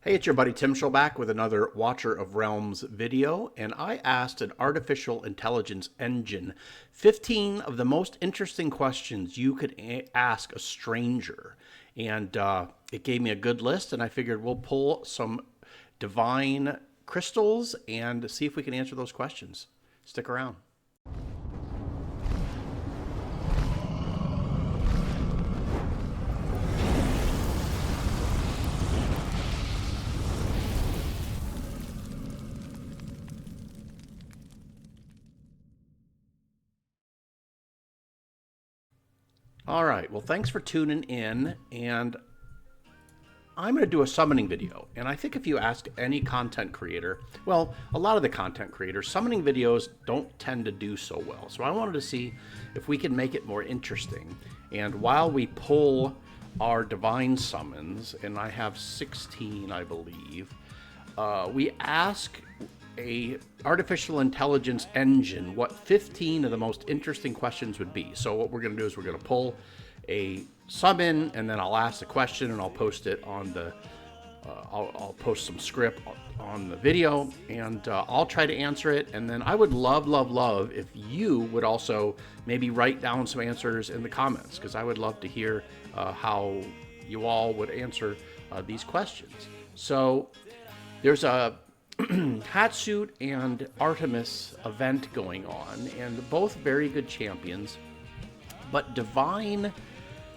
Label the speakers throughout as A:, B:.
A: Hey, it's your buddy Tim Show back with another Watcher of Realms video, and I asked an artificial intelligence engine 15 of the most interesting questions you could ask a stranger. And it gave me a good list, and I figured we'll pull some divine crystals and see if we can answer those questions. Stick around. All right, well, thanks for tuning in, and I'm going to do a summoning video. And I think if you ask any content creator, well, a lot of the content creators, summoning videos don't tend to do so well. So I wanted to see if we can make it more interesting. And while we pull our divine summons, and I have 16, I believe, we ask a artificial intelligence engine what 15 of the most interesting questions would be. So what we're going to do is we're going to pull a summon, and then I'll ask the question, and I'll post it on the I'll post some script on the video, and I'll try to answer it. And then I would love if you would also maybe write down some answers in the comments, because I would love to hear how you all would answer these questions. So there's a Hatsuit and Artemis event going on, and both very good champions, but divine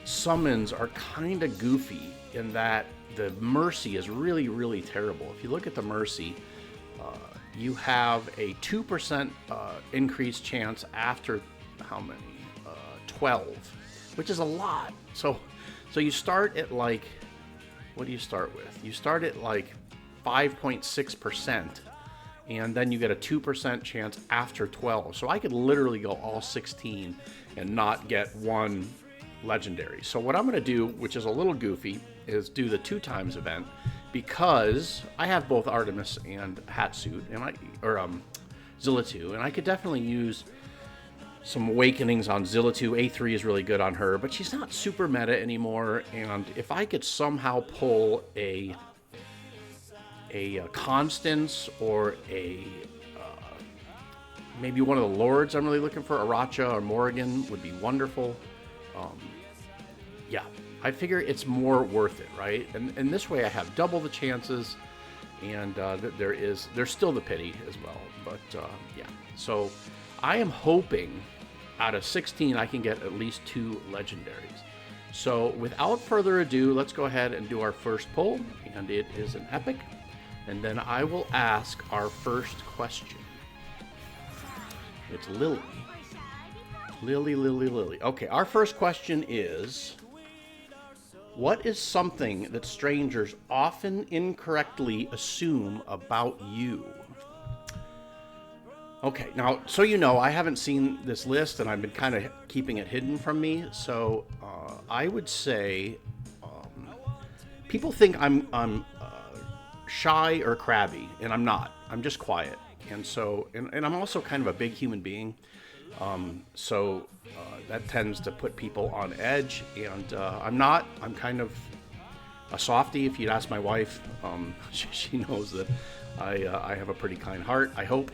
A: summons are kind of goofy in that the mercy is really terrible. If you look at the mercy, you have a 2% increased chance after how many? 12, which is a lot. So you start at like, what do you start with? You start at like 5.6%, and then you get a 2% chance after 12. So I could literally go all 16 and not get one legendary. So what I'm going to do, which is a little goofy, is do the 2 times event, because I have both Artemis and Hatsuit, and Zillitu, and I could definitely use some awakenings on Zillitu. A3 is really good on her, but she's not super meta anymore. And if I could somehow pull a Constance or maybe one of the lords I'm really looking for, Aracha or Morrigan, would be wonderful. Yeah, I figure it's more worth it, right? And this way I have double the chances, and there's still the pity as well. But yeah, so I am hoping out of 16 I can get at least 2 legendaries. So without further ado, let's go ahead and do our first pull, and it is an epic. And then I will ask our first question. It's Lily. Lily. Okay, our first question is, what is something that strangers often incorrectly assume about you? Okay, now, so you know, I haven't seen this list, and I've been kind of keeping it hidden from me. So I would say people think I'm shy or crabby, and I'm not. I'm just quiet. And so, and I'm also kind of a big human being. So that tends to put people on edge, and I'm not. I'm kind of a softie. If you'd ask my wife, she knows that I have a pretty kind heart, I hope,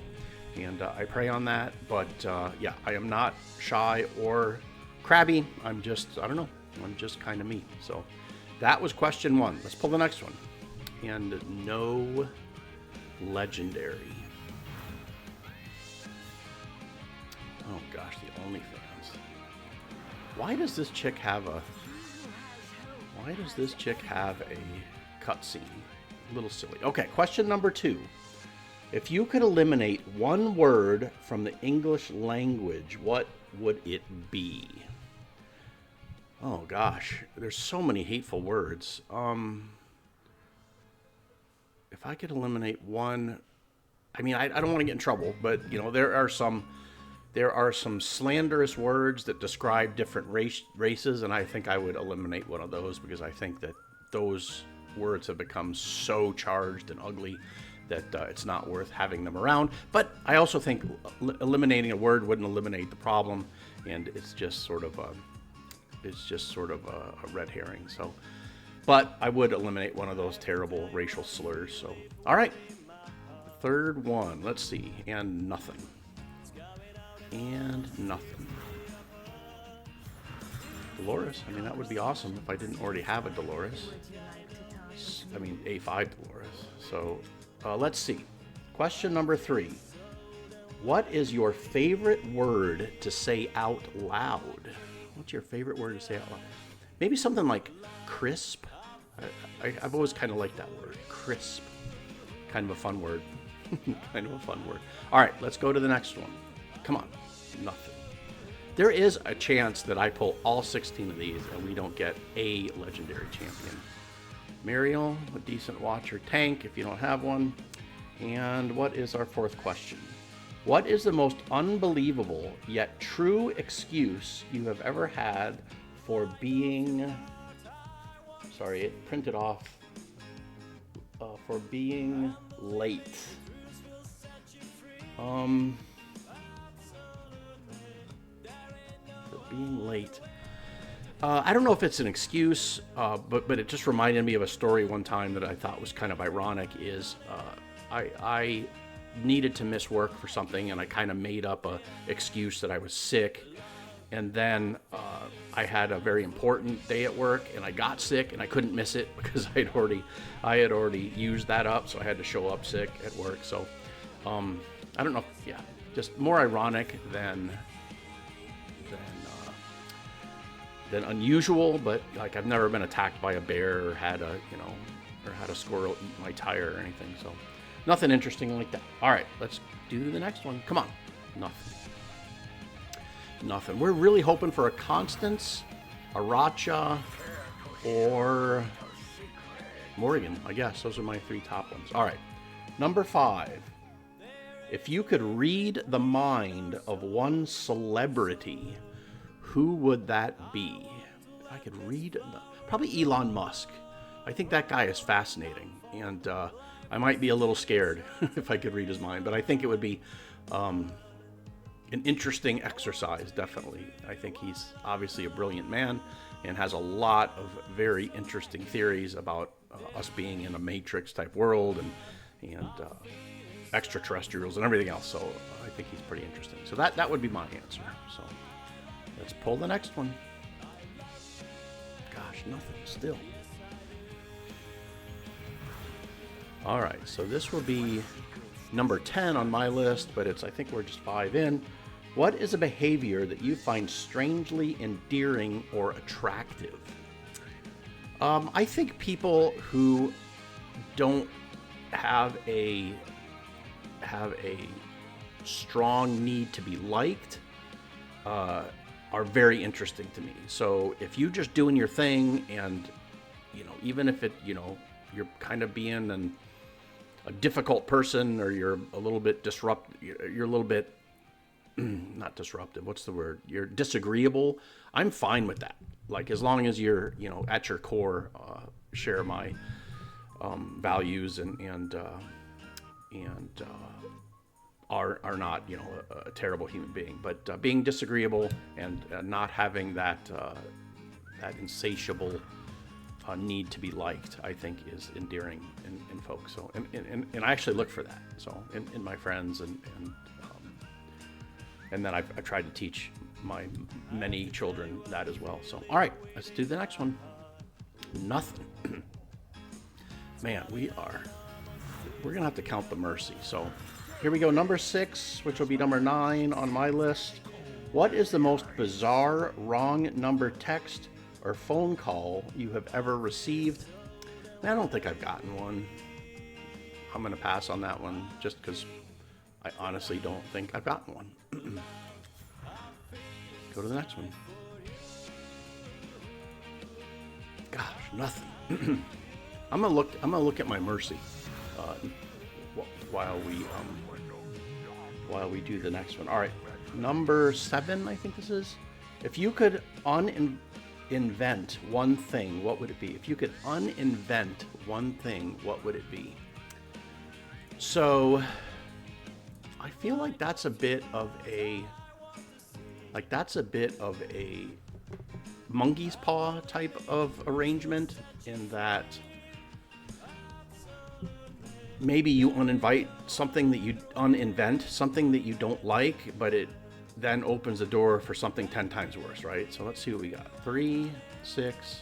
A: and I pray on that. But yeah, I am not shy or crabby. I'm just, I don't know. I'm just kind of me. So that was question 1. Let's pull the next one. And no legendary. Oh gosh, the OnlyFans. Why does this chick have a cutscene? A little silly. Okay, question number 2. If you could eliminate one word from the English language, what would it be? Oh gosh, there's so many hateful words. If I could eliminate one, I mean, I don't want to get in trouble, but you know, there are some slanderous words that describe different races, and I think I would eliminate one of those, because I think that those words have become so charged and ugly that it's not worth having them around. But I also think eliminating a word wouldn't eliminate the problem, and it's just sort of a red herring. So But I would eliminate one of those terrible racial slurs. So, all right. Third one. Let's see. And nothing. And nothing. Dolores. I mean, that would be awesome if I didn't already have a Dolores. I mean, A5 Dolores. So, let's see. Question number 3. What is your favorite word to say out loud? What's your favorite word to say out loud? Maybe something like crisp. I've always kind of liked that word. Crisp. Kind of a fun word. Kind of a fun word. All right, let's go to the next one. Come on. Nothing. There is a chance that I pull all 16 of these and we don't get a legendary champion. Muriel, a decent watcher tank if you don't have one. And what is our 4th question? What is the most unbelievable yet true excuse you have ever had for being... Sorry, it printed off. For being late. For being late. I don't know if it's an excuse, but it just reminded me of a story one time that I thought was kind of ironic. I needed to miss work for something, and I kind of made up a excuse that I was sick. And then I had a very important day at work, and I got sick, and I couldn't miss it because I had already used that up, so I had to show up sick at work. So I don't know, just more ironic than unusual. But like, I've never been attacked by a bear or had a squirrel eat my tire or anything. So nothing interesting like that. All right, let's do the next one. Come on, nothing. We're really hoping for a Constance, a Racha, or Morrigan, I guess. Those are my 3 top ones. All right. Number 5. If you could read the mind of one celebrity, who would that be? If I could read... Probably Elon Musk. I think that guy is fascinating. And I might be a little scared if I could read his mind. But I think it would be... an interesting exercise, definitely. I think he's obviously a brilliant man and has a lot of very interesting theories about us being in a Matrix type world and extraterrestrials and everything else. So I think he's pretty interesting. So that would be my answer. So let's pull the next one. Gosh, nothing still. All right, so this will be number 10 on my list, but I think we're just 5 in. What is a behavior that you find strangely endearing or attractive? I think people who don't have a strong need to be liked are very interesting to me. So if you're just doing your thing, and even if you're kind of being a difficult person, or you're a little bit you're a little bit not disruptive, what's the word? You're disagreeable. I'm fine with that. Like, as long as you're, at your core, share my values and are not, a terrible human being. But being disagreeable and not having that insatiable need to be liked, I think, is endearing in folks. So and I actually look for that. So in my friends and then I've tried to teach my many children that as well. So, all right, let's do the next one. Nothing. Man, we're going to have to count the mercy. So here we go. Number 6, which will be number 9 on my list. What is the most bizarre wrong number text or phone call you have ever received? I don't think I've gotten one. I'm going to pass on that one just because I honestly don't think I've gotten one. Go to the next one. Gosh, nothing. I'm gonna look at my mercy while we do the next one. All right, number 7, I think this is. If you could invent one thing, what would it be? If you could uninvent one thing, what would it be? So I feel like that's a bit of a monkey's paw type of arrangement. in that maybe you uninvent something that you don't like, but it then opens the door for something 10 times worse, right? So let's see what we got. 3, 6,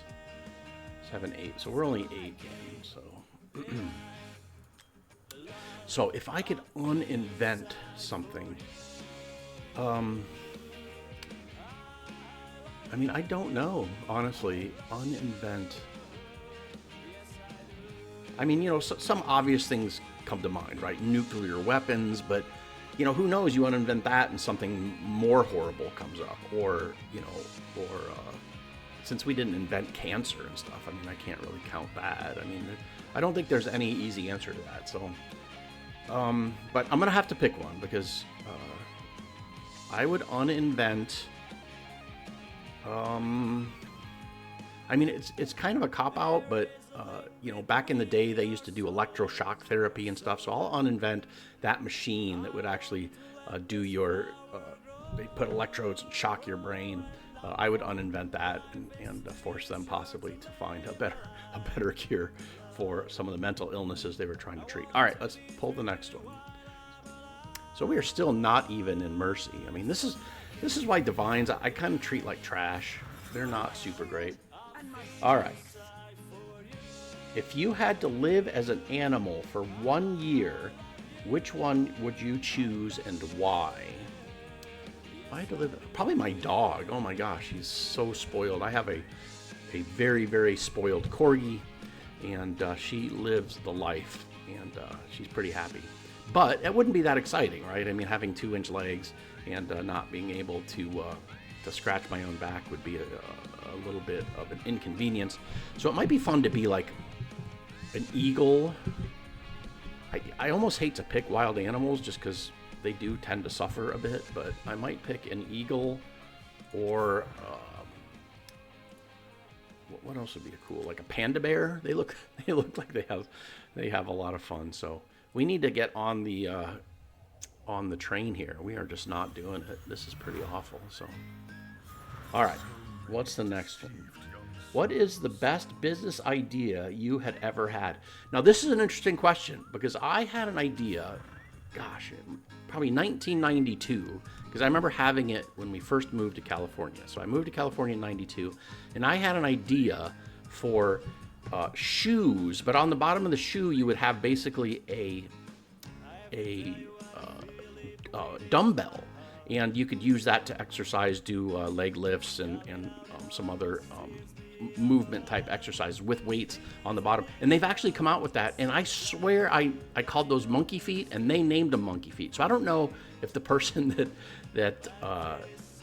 A: 7, 8. So we're only 8 games. So, so if I could uninvent something, I mean, I don't know, honestly. Uninvent. I mean, you know, some obvious things come to mind, right? Nuclear weapons, but, you know, who knows? You uninvent that and something more horrible comes up. Or, you know, since we didn't invent cancer and stuff, I mean, I can't really count that. I mean, I don't think there's any easy answer to that. So, but I'm going to have to pick one because I would uninvent. I mean, it's kind of a cop-out, but, you know, back in the day, they used to do electroshock therapy and stuff, so I'll uninvent that machine that would actually do your, they put electrodes and shock your brain. I would uninvent that and force them possibly to find a better cure for some of the mental illnesses they were trying to treat. All right, let's pull the next one. So we are still not even in Mercy. I mean, this is why Divines I kind of treat like trash. They're not super great. All right. If you had to live as an animal for 1 year, which one would you choose and why? If I had to live, probably my dog. Oh my gosh, he's so spoiled. I have a very, very spoiled corgi, and she lives the life, and she's pretty happy. But it wouldn't be that exciting, right? I mean, having 2-inch legs and not being able to scratch my own back would be a little bit of an inconvenience. So it might be fun to be like an eagle. I almost hate to pick wild animals just because they do tend to suffer a bit, but I might pick an eagle or what else would be cool? Like a panda bear. They look like they have a lot of fun. So we need to get on the train here. We are just not doing it. This is pretty awful. So, all right, what's the next one? What is the best business idea you had ever had? Now, this is an interesting question because I had an idea, gosh, probably 1992, because I remember having it when we first moved to California. So I moved to California in 92, and I had an idea for shoes, but on the bottom of the shoe, you would have basically a dumbbell, and you could use that to exercise, do leg lifts and some other movement type exercises with weights on the bottom. And they've actually come out with that, and I swear I called those monkey feet, and they named them monkey feet. So I don't know if the person that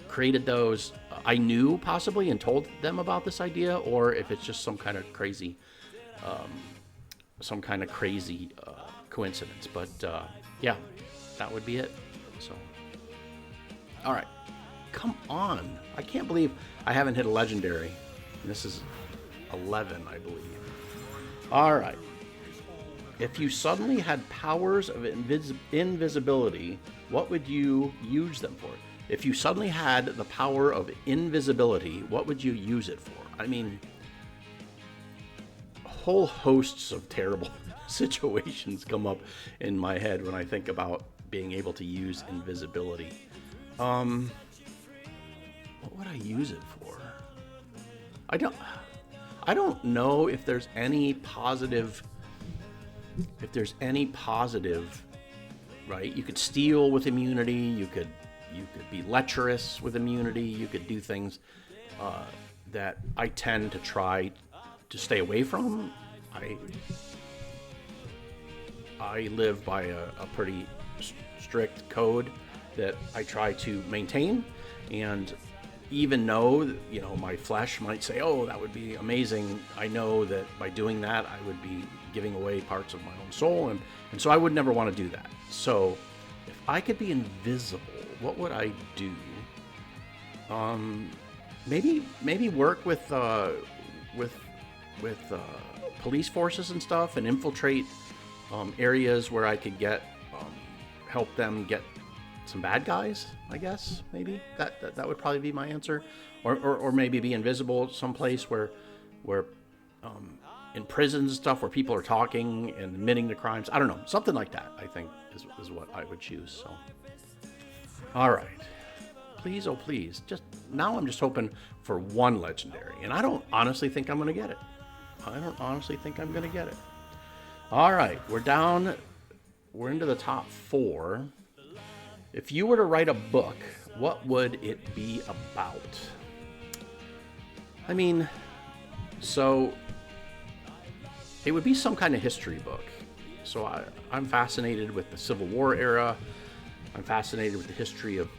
A: created those I knew possibly and told them about this idea, or if it's just some kind of crazy coincidence. But yeah, that would be it. So, all right, come on! I can't believe I haven't hit a legendary. This is 11, I believe. All right. If you suddenly had powers of invisibility, what would you use them for? If you suddenly had the power of invisibility, what would you use it for? I mean, whole hosts of terrible situations come up in my head when I think about being able to use invisibility. What would I use it for? I don't know if there's any positive, right? You could steal with immunity. You could be lecherous with immunity. You could do things that I tend to try to stay away from. I live by a pretty strict code that I try to maintain, and even though, you know, my flesh might say, oh, that would be amazing, I know that by doing that I would be giving away parts of my own soul, and so I would never want to do that. So if I could be invisible, what would I do? Maybe work with police forces and stuff, and infiltrate areas where I could help them get some bad guys, I guess. Maybe that would probably be my answer, or maybe be invisible someplace where in prisons and stuff where people are talking and admitting to crimes. I don't know, something like that. I think is what I would choose. So, all right, please, oh please, just now I'm just hoping for one legendary, and I don't honestly think I'm gonna get it. I don't honestly think I'm gonna get it. All right, we're into the top 4. If you were to write a book, what would it be about? I mean, so it would be some kind of history book. So I'm fascinated with the Civil War era. I'm fascinated with the history of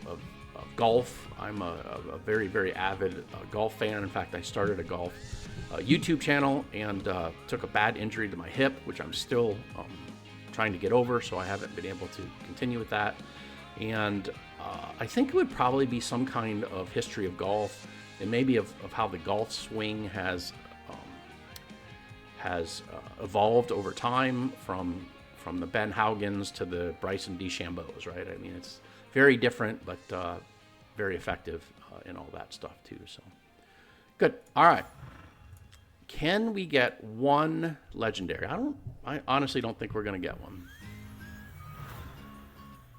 A: golf. I'm a very, very avid golf fan. In fact, I started a golf YouTube channel and took a bad injury to my hip, which I'm still trying to get over, so I haven't been able to continue with that. And I think it would probably be some kind of history of golf, and maybe of how the golf swing has evolved over time from the Ben Haugens to the Bryson DeChambeaus, right? I mean, it's very different, but very effective in all that stuff too. So good. All right. Can we get one legendary? I honestly don't think we're going to get one.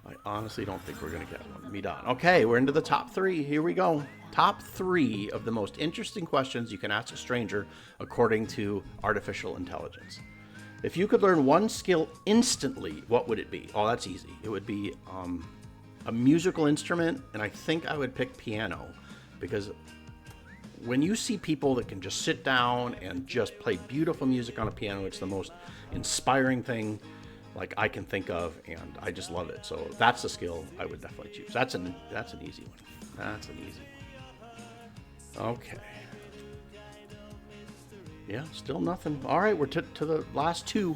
A: I honestly don't think we're going to get one. Me done. Okay, we're into the top 3. Here we go. Top 3 of the most interesting questions you can ask a stranger according to artificial intelligence. If you could learn one skill instantly, what would it be? Oh, that's easy. It would be a musical instrument, and I think I would pick piano, because when you see people that can just sit down and just play beautiful music on a piano, it's the most inspiring thing like I can think of, and I just love it. So that's the skill I would definitely choose. That's an easy one. That's an easy one. Okay. Yeah, still nothing. All right, we're to the last 2.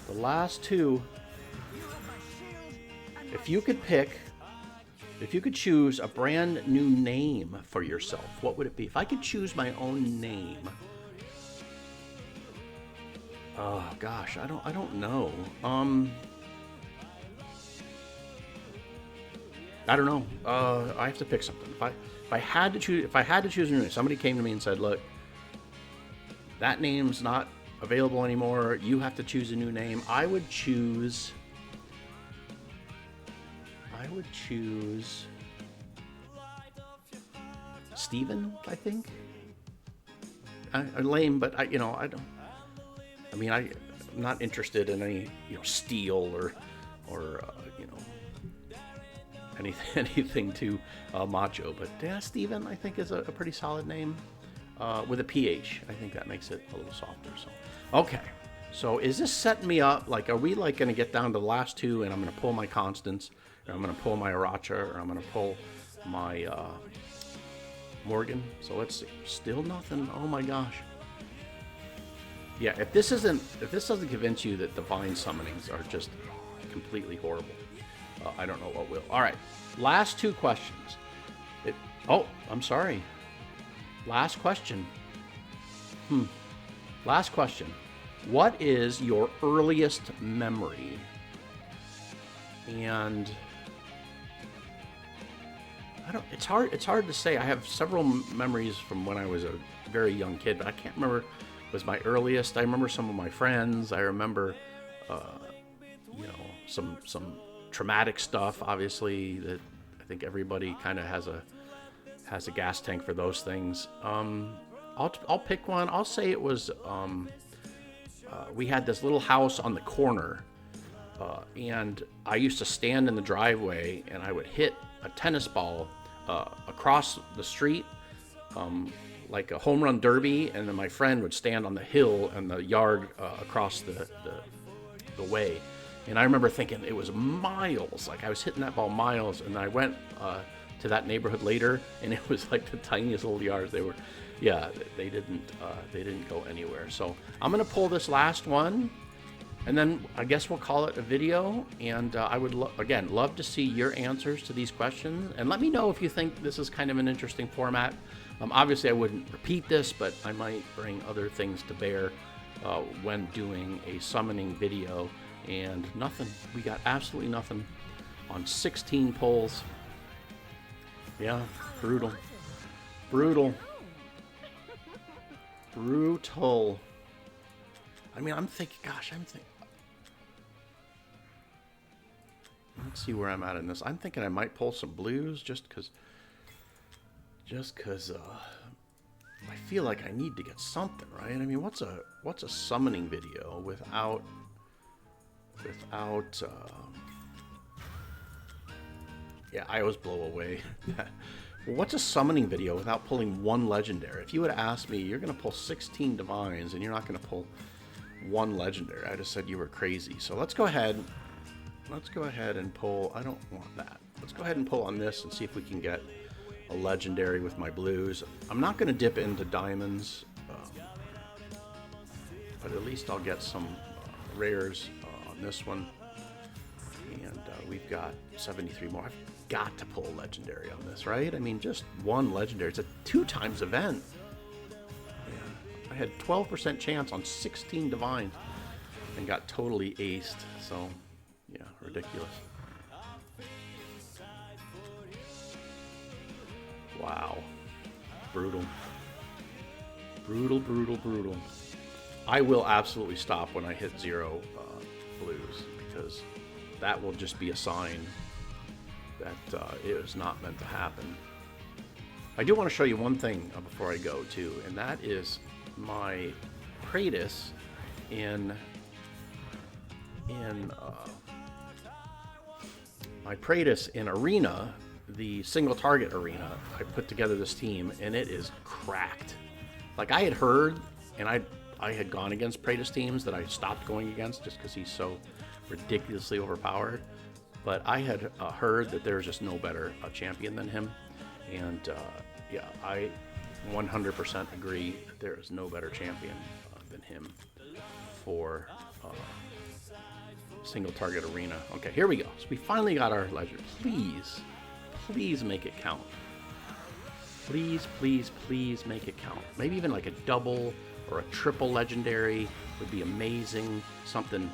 A: The last 2. If you could choose a brand new name for yourself, what would it be? If I could choose my own name, oh gosh, I don't know. I don't know. I have to pick something. If I had to choose a new name, somebody came to me and said, "Look, that name's not available anymore. You have to choose a new name." I would choose Steven, I think. I'm lame, but I'm not interested in any, steel or anything too macho. But yeah, Steven, I think, is a pretty solid name with a PH. I think that makes it a little softer. So, okay. So is this setting me up? Like, are we going to get down to the last 2 and I'm going to pull my Constance, or I'm going to pull my Aracha, or I'm going to pull my Morgan? So let's see. Still nothing. Oh my gosh. Yeah, if this doesn't convince you that divine summonings are just completely horrible, I don't know what will. All right, last 2 questions. Oh, I'm sorry. Last question. Last question. What is your earliest memory? And it's hard to say. I have several memories from when I was a very young kid, but I can't remember was my earliest. I remember some of my friends. I remember some traumatic stuff, obviously, that I think everybody kind of has a gas tank for those things. I'll pick one. I'll say it was we had this little house on the corner, and I used to stand in the driveway and I would hit a tennis ball across the street, like a home run derby, and then my friend would stand on the hill and the yard across the way. And I remember thinking it was miles, like I was hitting that ball miles, and I went to that neighborhood later, and it was like the tiniest little yards. They didn't go anywhere. So I'm gonna pull this last one, and then I guess we'll call it a video. And I would love to see your answers to these questions, and let me know if you think this is kind of an interesting format. Obviously, I wouldn't repeat this, but I might bring other things to bear when doing a summoning video. And nothing. We got absolutely nothing on 16 polls. Yeah, brutal. I mean, I'm thinking, gosh, let's see where I'm at in this. I'm thinking I might pull some blues just because I feel like I need to get something, right? I mean, what's a summoning video without yeah, I always blow away. What's a summoning video without pulling one legendary? If you would have asked me, you're going to pull 16 divines and you're not going to pull one legendary, I'd have said you were crazy. So let's go ahead and pull. I don't want that. Let's go ahead and pull on this and see if we can get a legendary with my blues. I'm not going to dip into diamonds, but at least I'll get some rares on this one. And we've got 73 more. I've got to pull a legendary on this, right? I mean, just one legendary. It's a 2x event. Yeah. I had 12% chance on 16 divines and got totally aced. So, yeah, ridiculous. Wow. Brutal. Brutal, brutal, brutal. I will absolutely stop when I hit 0 blues, because that will just be a sign that it is not meant to happen. I do want to show you one thing before I go too, and that is my Kratos in Arena, the single target arena. I put together this team and it is cracked. Like, I had heard, and I had gone against Kratos teams that I stopped going against just because he's so ridiculously overpowered. But I had heard that there's just no better champion than him. And yeah, I 100% agree that there is no better champion than him for single target arena. Okay, here we go. So we finally got our ledger. Please make it count. Please, please, please make it count. Maybe even like a double or a triple legendary would be amazing. Something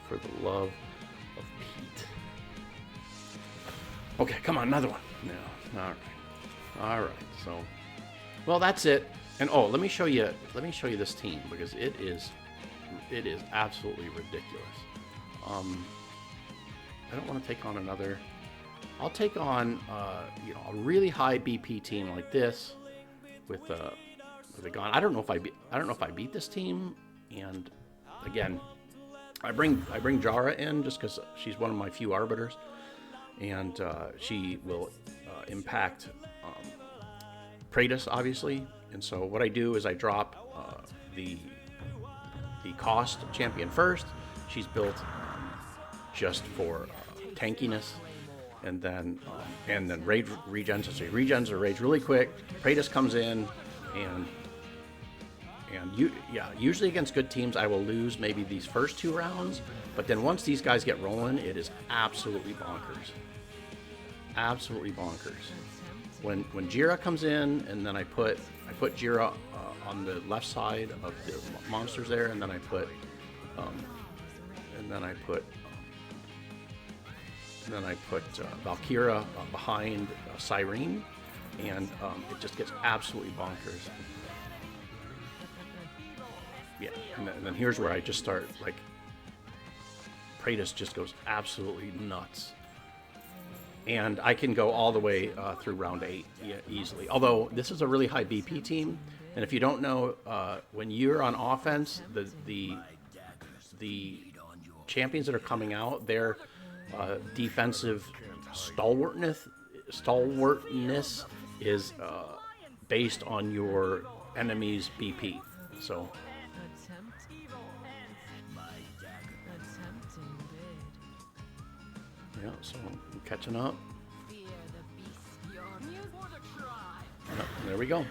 A: for the love of Pete. Okay, come on, another one. No, all right. So, well, that's it. And oh, let me show you this team, because it is absolutely ridiculous. I don't want to take on another. I'll take on a really high BP team like this with a gun. I don't know if I beat this team. And again, I bring Jara in just because she's one of my few arbiters, and she will impact Kratos, obviously. And so what I do is I drop the cost champion first. She's built just for tankiness, and then rage regens. So she regens her rage really quick. Kratos comes in, and usually against good teams I will lose maybe these first 2 rounds, but then once these guys get rolling, it is absolutely bonkers. Absolutely bonkers. When Jira comes in, and then I put Jira on the left side of the monsters there, and then I put Valkyra behind Cyrene, and it just gets absolutely bonkers. Yeah, and then here's where I just start, like, Kratos just goes absolutely nuts. And I can go all the way through round 8 easily. Although this is a really high BP team, and if you don't know, when you're on offense, the champions that are coming out, their defensive stalwartness is based on your enemy's BP. So. Yeah, so I'm catching up. Yep, there we go.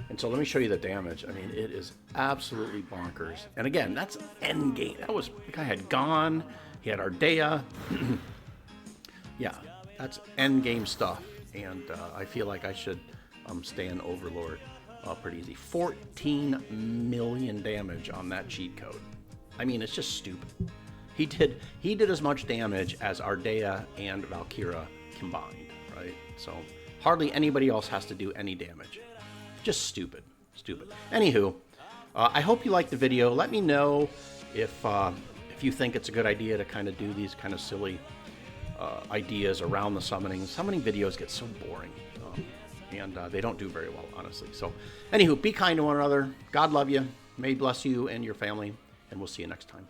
A: And so let me show you the damage. I mean, it is absolutely bonkers. And again, that's end game. The guy had Gone, he had Ardea. Yeah, that's end game stuff. And I feel like I should stay in Overlord pretty easy. 14 million damage on that cheat code. I mean, it's just stupid. He did as much damage as Ardea and Valkyra combined, right? So hardly anybody else has to do any damage. Just stupid. Anywho, I hope you liked the video. Let me know if you think it's a good idea to kind of do these kind of silly ideas around the summoning. Summoning videos get so boring, and they don't do very well, honestly. So, anywho, be kind to one another. God love you. May bless you and your family, and we'll see you next time.